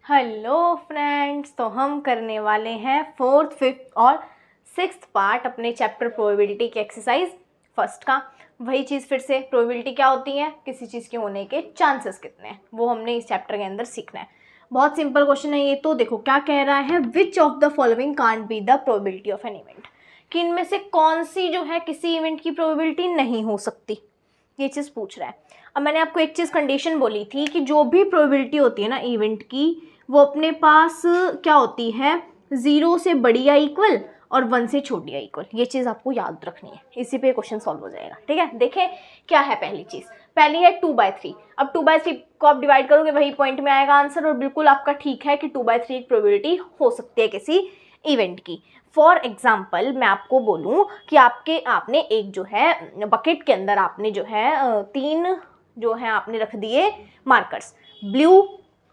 Hello friends, तो हम करने वाले हैं 4th, 5th और 6th पार्ट अपने चैप्टर प्रोबेबिलिटी के एक्सरसाइज फर्स्ट का। वही चीज़ फिर से, प्रोबेबिलिटी क्या होती है, किसी चीज़ के होने के चांसेस कितने हैं, वो हमने इस चैप्टर के अंदर सीखना है। बहुत सिंपल क्वेश्चन है ये। तो देखो क्या कह रहा है, which of the following can't be the probability of an event, कि इनमें से कौन सी जो है किसी इवेंट की प्रोबेबिलिटी नहीं हो सकती, ये चीज़ पूछ रहा है। अब मैंने आपको एक चीज़ कंडीशन बोली थी कि जो भी प्रोबेबिलिटी होती है ना इवेंट की, वो अपने पास क्या होती है, 0 से बड़ी या इक्वल और 1 से छोटी या इक्वल। ये चीज़ आपको याद रखनी है, इसी पे क्वेश्चन सॉल्व हो जाएगा। ठीक है, देखें क्या है पहली चीज़। पहली है 2/3। अब 2/3 को आप डिवाइड करोगे वही पॉइंट में आएगा आंसर, और बिल्कुल आपका ठीक है कि 2/3 की प्रोबेबिलिटी हो सकती है किसी इवेंट की। फॉर एग्जाम्पल मैं आपको बोलूँ कि आपने एक जो है बकेट के अंदर आपने जो है 3 जो है आपने रख दिए मार्कर्स,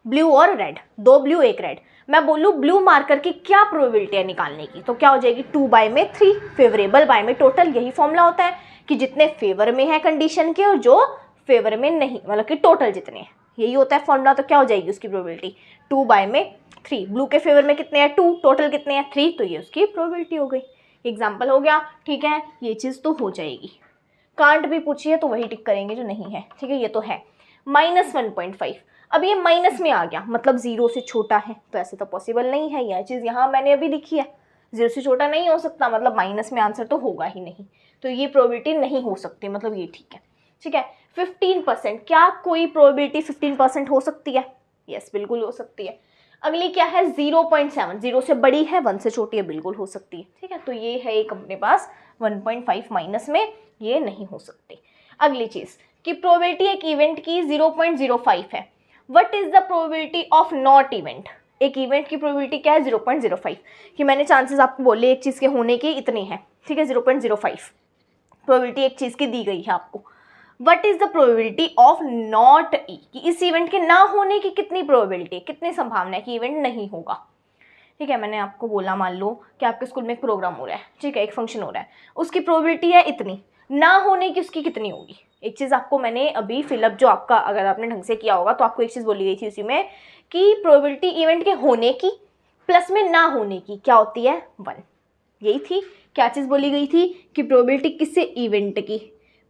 ब्लू और रेड, 2 ब्लू 1 रेड। मैं बोलूँ ब्लू मार्कर की क्या प्रोबेबिलिटी है निकालने की, तो क्या हो जाएगी 2/3, फेवरेबल बाय में टोटल। यही फॉर्मूला होता है कि जितने फेवर में है कंडीशन के और जो फेवर में नहीं, मतलब कि टोटल जितने हैं, यही होता है फॉर्मूला। तो क्या हो जाएगी उसकी प्रोबेबिलिटी 2/3। ब्लू के फेवर में कितने हैं 2, टोटल कितने हैं 3, तो ये उसकी प्रोबेबिलिटी हो गई। एग्जाम्पल हो गया। ठीक है, ये चीज़ तो हो जाएगी। कांट भी पूछिए तो वही टिक करेंगे जो नहीं है। ठीक है, ये तो है -1.5। अब ये माइनस में आ गया, मतलब 0 से छोटा है, तो ऐसे तो पॉसिबल नहीं है। यह चीज़ यहाँ मैंने अभी लिखी है, 0 से छोटा नहीं हो सकता, मतलब माइनस में आंसर तो होगा ही नहीं, तो ये प्रोबेबिलिटी नहीं हो सकती, मतलब ये ठीक है। ठीक है, 15%, क्या कोई प्रोबेबिलिटी 15% हो सकती है? यस, बिल्कुल हो सकती है। अगली क्या है 0.7, 0 से बड़ी है 1 से छोटी है, बिल्कुल हो सकती है। ठीक है, तो ये है एक अपने पास 1.5 माइनस में, ये नहीं हो सकती। अगली चीज़ कि प्रोबेबिलिटी एक इवेंट की 0.05 है। What is the probability of not event? एक इवेंट की प्रोबेबिलिटी क्या है 0.05, कि मैंने चांसेस आपको बोले एक चीज़ के होने के इतने हैं। ठीक है, 0.05 प्रोबेबिलिटी एक चीज़ की दी गई है आपको। What is the probability of not E, कि इस इवेंट के ना होने की कितनी प्रोबेबिलिटी, कितनी संभावना है कि इवेंट नहीं होगा। ठीक है, मैंने आपको बोला मान लो कि आपके स्कूल में एक प्रोग्राम हो रहा है, ठीक है, एक फंक्शन हो रहा है, उसकी प्रोबेबिलिटी है इतनी, ना होने की उसकी कितनी होगी। एक चीज़ आपको मैंने अभी फिलअप जो आपका, अगर आपने ढंग से किया होगा तो आपको एक चीज़ बोली गई थी उसी में कि प्रोबेबिलिटी इवेंट के होने की प्लस में ना होने की क्या होती है 1। यही थी, क्या चीज़ बोली गई थी कि प्रोबेबिलिटी किसी इवेंट की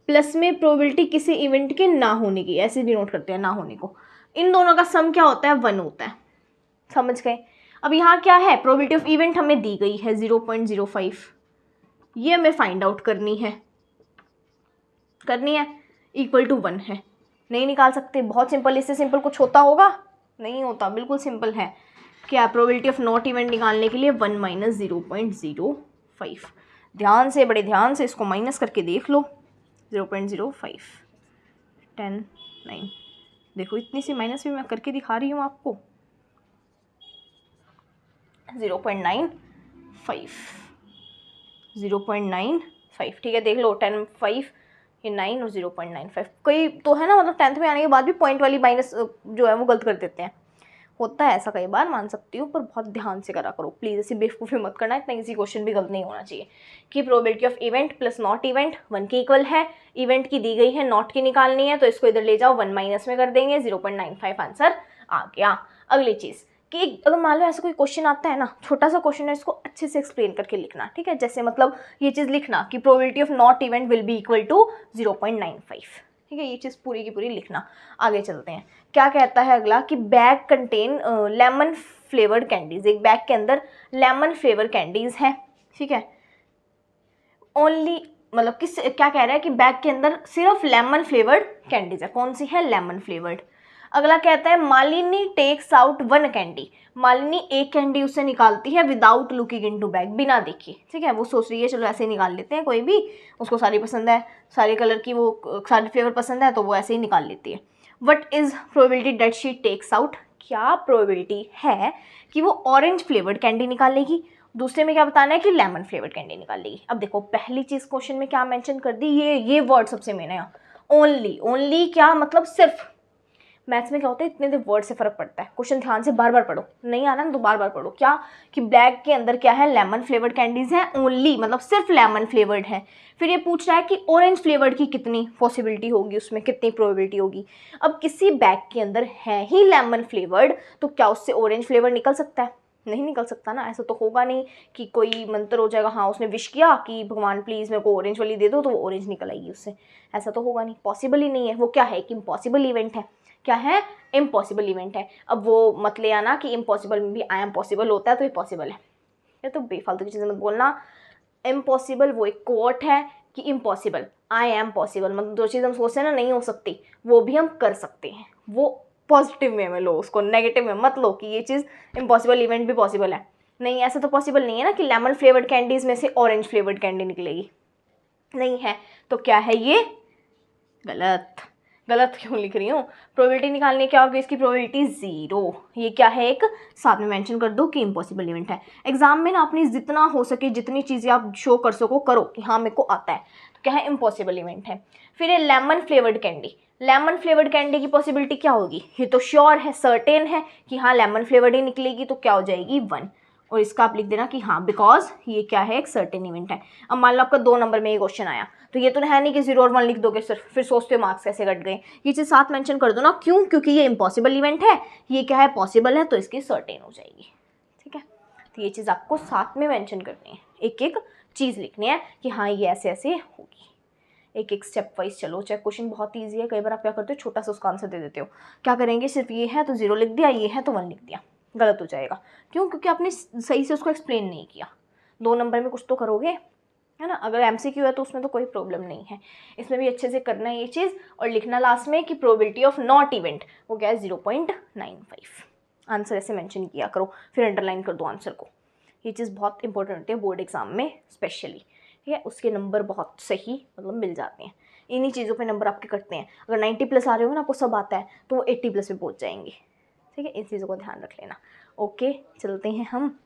प्लस में प्रोबेबिलिटी किसी इवेंट के ना होने की, ऐसे डिनोट करते हैं ना होने को, इन दोनों का सम क्या होता है 1 होता है। समझ गए? अब यहाँ क्या है, प्रोबेबिलिटी ऑफ इवेंट हमें दी गई है 0.05, ये हमें फाइंड आउट करनी है इक्वल टू 1 है। नहीं निकाल सकते, बहुत सिंपल, इससे सिंपल कुछ होता होगा? नहीं होता, बिल्कुल सिंपल है। क्या प्रोबेबिलिटी ऑफ नॉट इवेंट निकालने के लिए 1 - 0.05। ध्यान से, बड़े ध्यान से इसको माइनस करके देख लो। 0.05, 10, 9, देखो इतनी सी माइनस भी मैं करके दिखा रही हूँ आपको। 0.95, 0.95। ठीक है, देख लो 10, 5, ये 9 और 0.95। कई तो है ना, मतलब 10th में आने के बाद भी पॉइंट वाली माइनस जो है वो गलत कर देते हैं, होता है ऐसा कई बार, मान सकती हूँ, पर बहुत ध्यान से करा करो प्लीज़, ऐसी बेवकूफ़ी मत करना। इतना इजी क्वेश्चन भी गलत नहीं होना चाहिए। कि probability of event plus not event 1 के इक्वल है, इवेंट की दी गई है, नॉट की निकालनी है, तो इसको इधर ले जाओ 1 माइनस में कर देंगे, 0.95 आंसर आ गया। अगली चीज़ कि अगर मान लो ऐसा कोई क्वेश्चन आता है ना, छोटा सा क्वेश्चन है, इसको अच्छे से एक्सप्लेन करके लिखना। ठीक है, जैसे मतलब ये चीज़ लिखना कि probability of not event will be equal to 0.95। ठीक है, ये चीज़ पूरी की पूरी लिखना। आगे चलते हैं, क्या कहता है अगला कि bag contain lemon flavoured candies, एक बैग के अंदर लेमन फ्लेवर कैंडीज हैं। ठीक है, ओनली, मतलब किस, क्या कह रहा है कि बैग के अंदर सिर्फ लेमन फ्लेवर्ड कैंडीज है। कौन सी है? Lemon flavoured. अगला कहता है Malini takes out 1 candy, Malini एक कैंडी उससे निकालती है विदाउट लुकिंग इनटू बैग, बिना देखे। ठीक है, वो सोच रही है चलो ऐसे ही निकाल लेते हैं, कोई भी उसको सारी पसंद है, सारे कलर की वो सारे फ्लेवर पसंद है, तो वो ऐसे ही निकाल लेती है। What is probability that she takes out, क्या प्रोबेबिलिटी है कि वो ऑरेंज फ्लेवर्ड कैंडी निकालेगी, दूसरे में क्या बताना है कि लेमन फ्लेवर्ड कैंडी निकाल लेगी। अब देखो पहली चीज क्वेश्चन में क्या मेंशन कर दी, ये वर्ड सबसे मेन है। ओनली, ओनली क्या मतलब सिर्फ, मैथ्स में क्या होता है, इतने देर वर्ड से फ़र्क पड़ता है। क्वेश्चन ध्यान से बार बार पढ़ो, नहीं आ रहा ना तो बार बार पढ़ो। क्या कि ब्लैक के अंदर क्या है, लेमन फ्लेवर्ड कैंडीज़ हैं ओनली, मतलब सिर्फ लेमन फ्लेवर्ड है। फिर ये पूछ रहा है कि ऑरेंज फ्लेवर्ड की कितनी पॉसिबिलिटी होगी, उसमें कितनी प्रोबेबिलिटी होगी। अब किसी बैग के अंदर है ही लेमन फ्लेवर्ड, तो क्या उससे ऑरेंज फ्लेवर निकल सकता है? नहीं निकल सकता ना, ऐसा तो होगा नहीं कि कोई मंत्र हो जाएगा, हाँ उसने विश किया कि भगवान प्लीज़ मेरे को ऑरेंज वाली दे दो तो वो ऑरेंज निकल आएगी उससे, ऐसा तो होगा नहीं, पॉसिबल ही नहीं है। वो क्या है कि इम्पॉसिबल इवेंट है। क्या है? इम्पॉसिबल इवेंट है। अब वो मत ले आना कि इम्पॉसिबल में भी आई एम पॉसिबल होता है तो ये पॉसिबल है, ये तो बेफालतू की चीज़ें मत बोलना। इम्पॉसिबल वो एक कोट है कि इम्पॉसिबल, आई एम पॉसिबल, मतलब जो चीज़ हम सोचते हैं ना नहीं हो सकती, वो भी हम कर सकते हैं। वो पॉजिटिव वे में लो, उसको नेगेटिव में मत लो कि ये चीज़ इम्पॉसिबल इवेंट भी पॉसिबल है। नहीं, ऐसा तो पॉसिबल नहीं है ना कि लेमन फ्लेवर्ड कैंडीज़ में से ऑरेंज फ्लेवर्ड कैंडी निकलेगी, नहीं है। तो क्या है ये? गलत। गलत क्यों लिख रही हूँ? प्रोबेबिलिटी निकालने क्या होगी, इसकी प्रोबेबिलिटी 0। ये क्या है, एक साथ में मेंशन कर दो कि इम्पॉसिबल इवेंट है। एग्जाम में ना अपनी जितना हो सके जितनी चीज़ें आप शो कर सको करो कि हाँ मेरे को आता है, तो क्या है, इम्पॉसिबल इवेंट है। फिर ये lemon flavoured candy, lemon flavoured candy की पॉसिबिलिटी क्या होगी, ये तो श्योर है, सर्टेन है कि हाँ लेमन फ्लेवर्ड ही निकलेगी, तो क्या हो जाएगी 1। और इसका आप लिख देना कि हाँ बिकॉज ये क्या है, एक सर्टेन इवेंट है। अब मान लो आपका 2 नंबर में ये क्वेश्चन आया, तो ये तो है नहीं कि 0 और 1 लिख दोगे सिर्फ, फिर सोचते हो मार्क्स कैसे कट गए। ये चीज़ साथ मेंशन कर दो ना, क्यों? क्योंकि ये इम्पॉसिबल इवेंट है, ये क्या है, पॉसिबल है, तो इसकी सर्टेन हो जाएगी। ठीक है, तो ये चीज़ आपको साथ में मेंशन करनी है, एक एक चीज़ लिखनी है कि हाँ ये ऐसे ऐसे होगी। एक एक स्टेप वाइज चलो, चाहे क्वेश्चन बहुत ईजी है, कई बार आप क्या करते हो छोटा सा उसका आंसर दे देते हो। क्या करेंगे, सिर्फ ये है तो 0 लिख दिया, ये है तो 1 लिख दिया, गलत हो जाएगा। क्यों? क्योंकि आपने सही से उसको एक्सप्लेन नहीं किया। 2 नंबर में कुछ तो करोगे, है ना। अगर MCQ है तो उसमें तो कोई प्रॉब्लम नहीं है, इसमें भी अच्छे से करना है ये चीज़। और लिखना लास्ट में कि प्रोबेबिलिटी ऑफ नॉट इवेंट वो क्या है, 0.95। आंसर ऐसे मेंशन किया करो, फिर अंडरलाइन कर दो आंसर को। ये चीज़ बहुत इंपॉर्टेंट होती है बोर्ड एग्जाम में स्पेशली, ठीक है। उसके नंबर बहुत सही मतलब मिल जाते हैं, इन्हीं चीज़ों पे नंबर आपके कटते हैं। अगर 90+ आ रहे हो ना, आपको सब आता है, तो वो 80+ पे पहुंच जाएंगे। ठीक है, इन चीज़ों को ध्यान रख लेना। ओके, चलते हैं हम